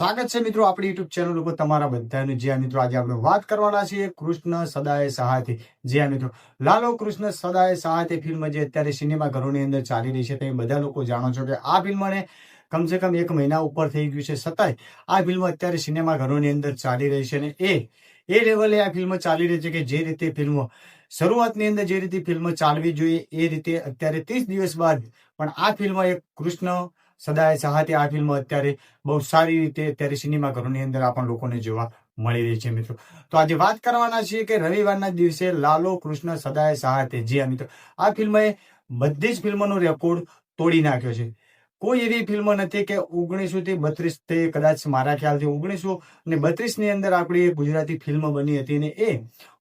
સ્વાગત છે મિત્રો આપણી યુટ્યુબ ચેનલ ઉપર તમારા બધાનું। જ્યાં મિત્રો આજે આપણે વાત કરવાના છીએ કૃષ્ણ સદાય સહાયથી। જ્યાં મિત્રો લાલો કૃષ્ણ સદાય સહાયથી ફિલ્મ જે અત્યારે સિનેમાઘરોની અંદર ચાલી રહી છે, તમે બધા લોકો જાણો છો કે આ ફિલ્મને કમસે કમ 1 મહિના ઉપર થઈ ગયું છે, છતાંય આ ફિલ્મ અત્યારે સિનેમાઘરોની અંદર ચાલી રહી છે। અને એ લેવલે આ ફિલ્મ ચાલી રહી છે કે જે રીતે ફિલ્મ શરૂઆતની અંદર જે રીતે ફિલ્મ ચાલવી જોઈએ એ રીતે અત્યારે 30 દિવસ બાદ પણ આ ફિલ્મ એક કૃષ્ણ સદાય સહાયથી આ ફિલ્મ અત્યારે બહુ સારી રીતે અત્યારે સિનેમાઘરોની અંદર આપણ લોકોને જોવા મળી રહી છે મિત્રો। તો આજે વાત કરવાના છીએ કે રવિવારના દિવસે લાલો કૃષ્ણ સદાય સહાયથી જી હા મિત્રો, આ ફિલ્મએ બધી જ ફિલ્મોનો રેકોર્ડ તોડી નાખ્યો છે। કોઈ એવી ફિલ્મ નથી કે 1932 થી કદાચ મારા ખ્યાલથી 1932 ની અંદર આપણી ગુજરાતી ફિલ્મ બની હતી ને એ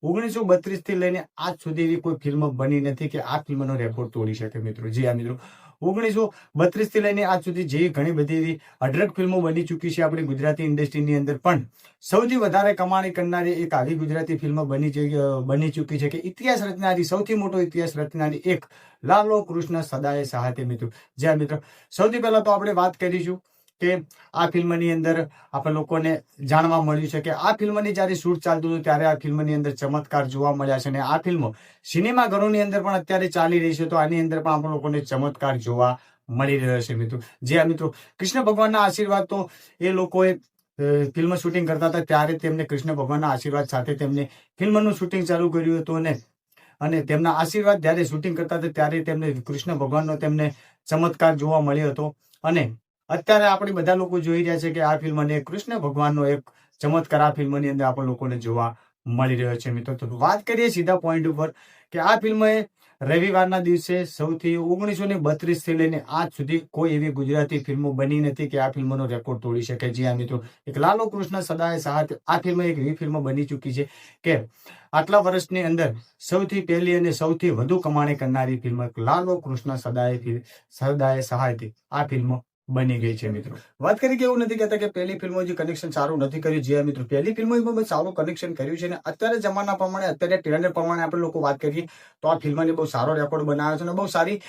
1932 થી લઈને આજ સુધી એવી કોઈ ફિલ્મ બની નથી કે આ ફિલ્મનો રેકોર્ડ તોડી શકે મિત્રો। જી હા મિત્રો, 1932 થી લઈને આજ સુધી જે ઘણી બધી એવી અઢળક ફિલ્મો બની ચૂકી છે આપણી ગુજરાતી ઇન્ડસ્ટ્રીની અંદર, પણ સૌથી વધારે કમાણી કરનારી એક આવી ગુજરાતી ફિલ્મ બની ચૂકી છે કે ઇતિહાસ રચનારી, સૌથી મોટો ઇતિહાસ રચનારી એક લાલો કૃષ્ણ સદાય સહાયથી મિત્રો। જ્યાં મિત્રો સૌથી પહેલા તો આપણે વાત કરીશું કે આ ફિલ્મની અંદર આપણે લોકોને જાણવા મળ્યું છે કે આ ફિલ્મની જ્યારે શૂટ ચાલતું હતું ત્યારે આ ફિલ્મની અંદર ચમત્કાર જોવા મળ્યા છે, અને આ ફિલ્મ સિનેમાઘરોની અંદર પણ અત્યારે ચાલી રહી છે, તો આની અંદર પણ આપણે લોકોને ચમત્કાર જોવા મળી રહ્યો છે મિત્રો। જે આ મિત્રો કૃષ્ણ ભગવાનના આશીર્વાદ તો એ લોકોએ ફિલ્મ શૂટિંગ કરતા હતા ત્યારે તેમને કૃષ્ણ ભગવાનના આશીર્વાદ સાથે તેમને ફિલ્મનું શૂટિંગ ચાલુ કર્યું હતું, અને તેમના આશીર્વાદ જ્યારે શૂટિંગ કરતા હતા ત્યારે તેમને કૃષ્ણ ભગવાનનો તેમને ચમત્કાર જોવા મળ્યો હતો। અને અત્યારે આપણે બધા લોકો જોઈ રહ્યા છે કે આ ફિલ્મ અને કૃષ્ણ ભગવાનનો એક ચમત્કાર આ ફિલ્મની અંદર આપણે લોકોને જોવા મળી રહ્યો છે મિત્રો। તો વાત કરીએ સીધા પોઈન્ટ ઉપર કે આ ફિલ્મએ રવિવારના દિવસે સૌથી 1932 થી લઈને આજ સુધી કોઈ એવી ગુજરાતી ફિલ્મો બની નથી કે આ ફિલ્મનો રેકોર્ડ તોડી શકે। જી હા મિત્રો, એક લાલો કૃષ્ણ સદાય સહાયથી આ ફિલ્મ એક એવી ફિલ્મ બની ચૂકી છે કે આટલા વર્ષની અંદર સૌથી પહેલી અને સૌથી વધુ કમાણી કરનારી ફિલ્મ લાલો કૃષ્ણ સદાય સહાયથી આ ફિલ્મ બની ગઈ છે મિત્રો। વાત કરી કે એવું નથી કહેતા કે પહેલી ફિલ્મો જે કનેક્શન સારું નથી કર્યું, જે મિત્રો પહેલી ફિલ્મોએ બહુ સારું કનેક્શન કર્યું છે, અને અત્યારે જમાના પ્રમાણે અત્યારે ટ્રેન્ડ પ્રમાણે આપણે લોકો વાત કરીએ તો આ ફિલ્મને બહુ સારો રેકોર્ડ બનાવ્યો છે અને બહુ સારી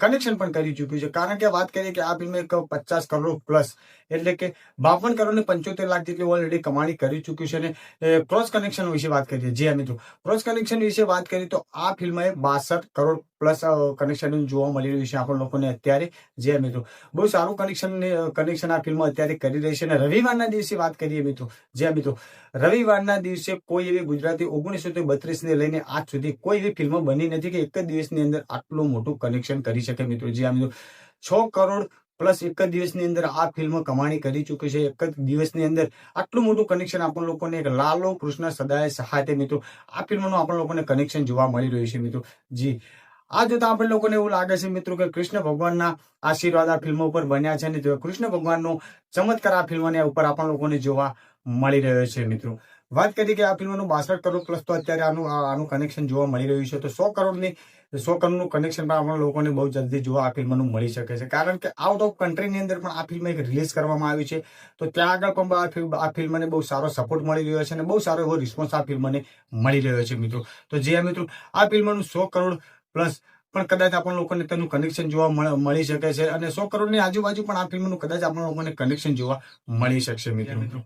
કનેક્શન પણ કરી ચૂક્યું છે। કારણ કે વાત કરીએ કે આ ફિલ્મ એક 50 કરોડ પ્લસ એટલે કે 52 કરોડ ને 75 લાખ જેટલી ઓલરેડી કમાણી કરી ચૂક્યું છે। અને ક્રોસ કનેક્શન વિશે વાત કરીએ, જે મિત્રો ક્રોસ કનેક્શન વિશે વાત કરીએ તો આ ફિલ્મએ 62 કરોડ પ્લસ કનેક્શન જોવા મળી રહ્યું છે આપણ લોકોને અત્યારે। જે મિત્રો બહુ સારું કનેક્શન આ ફિલ્મ અત્યારે કરી રહી છે। અને રવિવારના દિવસે વાત કરીએ મિત્રો, જે મિત્રો રવિવારના દિવસે કોઈ એવી ગુજરાતી 1932 ને લઈને આજ સુધી કોઈ એવી ફિલ્મ બની નથી કે એક જ દિવસની અંદર આટલું મોટું કનેક્શન કરી શકે મિત્રો। જે મિત્રો 6 કરોડ પ્લસ એક જ દિવસની અંદર આ ફિલ્મ કમાણી કરી ચૂકી છે। એક જ દિવસની અંદર આટલું મોટું કનેક્શન આપણ લોકોને એક લાલો કૃષ્ણ સદાય સહાયથી મિત્રો આ ફિલ્મનું આપણ લોકોને કનેક્શન જોવા મળી રહ્યું છે મિત્રો। જી આ જોતા આપણે લોકોને એવું લાગે છે મિત્રો કે કૃષ્ણ ભગવાનના આશીર્વાદ આ ફિલ્મ ઉપર બન્યા છે, અને કૃષ્ણ ભગવાનનો ચમત્કાર આ ફિલ્મને ઉપર આપણ લોકોને જોવા મળી રહ્યો છે મિત્રો। વાત કરીએ કે આ ફિલ્મનું 62 કરોડ પ્લસ તો અત્યારે આનું કનેક્શન જોવા મળી રહ્યું છે, તો 100 કરોડનું કનેક્શન પણ આપણા લોકોને બહુ જલ્દી જોવા આ ફિલ્મનું મળી શકે છે। કારણ કે આઉટ ઓફ કન્ટ્રીની અંદર પણ આ ફિલ્મ એક રિલીઝ કરવામાં આવી છે, તો ત્યાં આગળ પણ આ ફિલ્મને બહુ સારો સપોર્ટ મળી રહ્યો છે અને બહુ સારો એવો રિસ્પોન્સ આ ફિલ્મને મળી રહ્યો છે મિત્રો। તો જે મિત્રો આ ફિલ્મનું 100 કરોડ પ્લસ પણ કદાચ આપણા લોકોને તેનું કનેક્શન જોવા મળી શકે છે, અને 100 કરોડની આજુબાજુ પણ આ ફિલ્મનું કદાચ આપણા લોકોને કનેક્શન જોવા મળી શકશે મિત્રો।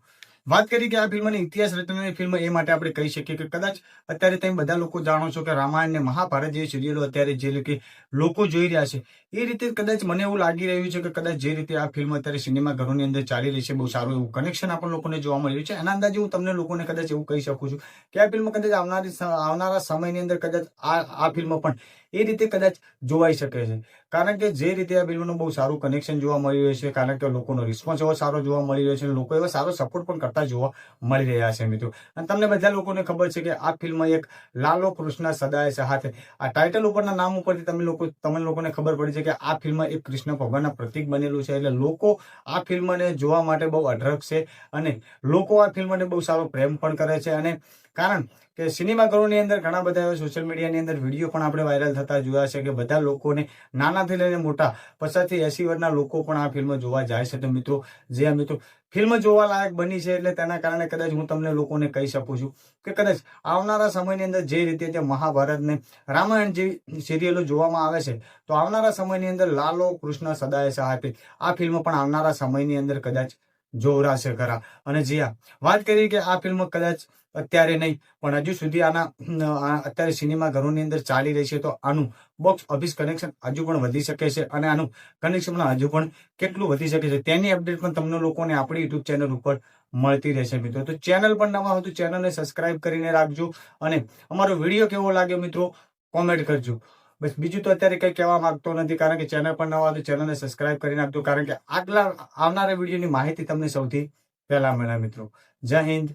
વાત કરી કે આ ફિલ્મની ઇતિહાસ રચનારી ફિલ્મ એ માટે આપણે કહી શકીએ કે કદાચ અત્યારે તમે બધા લોકો જાણો છો કે રામાયણ ને મહાભારત જેવી સિરિયલો અત્યારે જે લોકો જોઈ રહ્યા છે એ રીતે કદાચ મને એવું લાગી રહ્યું છે કે કદાચ જે રીતે આ ફિલ્મ અત્યારે સિનેમાઘરોની અંદર ચાલી રહી છે બહુ સારું એવું કનેક્શન આપણા લોકોને જોવા મળી રહ્યું છે। એના અંદાજે હું તમને લોકોને કદાચ એવું કહી શકું છું કે આ ફિલ્મ કદાચ આવનારા સમયની અંદર કદાચ આ ફિલ્મ પણ એ રીતે કદાચ જોવાઈ શકે છે। કારણ કે જે રીતે આ ફિલ્મનું બહુ સારું કનેક્શન જોવા મળી રહ્યું છે, કારણ કે લોકોનો રિસ્પોન્સ એવો સારો જોવા મળી રહ્યો છે, લોકો એવો સારો સપોર્ટ પણ કરતા જોવા મળી રહ્યા છે મિત્રો। અને તમને બધા લોકોને ખબર છે કે આ ફિલ્મ એક લાલો કૃષ્ણ સદાય સહાયથી આ ટાઇટલ ઉપરના નામ ઉપરથી તમને લોકોને ખબર પડી છે કે આ ફિલ્મ એક કૃષ્ણ ભગવાનના પ્રતીક બનેલું છે, એટલે લોકો આ ફિલ્મને જોવા માટે બહુ અઢળક છે, અને લોકો આ ફિલ્મને બહુ સારો પ્રેમ પણ કરે છે। અને કારણ કે સિનેમાઘરોની અંદર ઘણા બધા એવા સોશિયલ મીડિયાની અંદર વિડીયો પણ આપણે વાયરલ થતા જોયા છે કે બધા લોકોને નાનાથી લઈને મોટા 50 થી 80 વર્ષના લોકો પણ આ ફિલ્મ જોવા જાય છે। તો મિત્રો જે મિત્રો ફિલ્મ જોવા લાયક બની છે, એટલે તેના કારણે કદાચ હું તમને લોકોને કહી શકું છું કે કદાચ આવનારા સમયની અંદર જે રીતે મહાભારત ને રામાયણ જેવી સિરિયલો જોવામાં આવે છે, તો આવનારા સમયની અંદર લાલો કૃષ્ણ સદાય સહાયથી આ ફિલ્મ પણ આવનારા સમયની અંદર કદાચ જોરાશે ખરા. અને જી હા, વાત કરી કે આ ફિલ્મ કદાચ અત્યારે નહીં પણ હજુ સુધી અત્યારે સિનેમાઘરોની અંદર ચાલી રહી છે, તો આનું બોક્સ ઓફિસ કનેક્શન હજુ પણ વધી શકે છે અને આનું કનેક્શન હજુ પણ કેટલું વધી શકે છે તેની અપડેટ પણ તમને લોકોને આપણી યુટ્યુબ ચેનલ ઉપર મળતી રહેશે મિત્રો. તો ચેનલ પણ નવા હોય તો ચેનલને સબસ્ક્રાઇબ કરીને રાખજો અને અમારો વિડીયો કેવો લાગ્યો મિત્રો કોમેન્ટ કરજો. બસ બીજું તો અત્યારે કંઈ કહેવા માંગતો નથી, કારણ કે ચેનલ પણ નવા હોય તો ચેનલને સબસ્ક્રાઇબ કરી નાખજો, કારણ કે આગલા આવનારા વિડીયોની માહિતી તમને સૌથી પહેલા મળે મિત્રો. જય હિન્દ,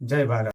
જય ભારત.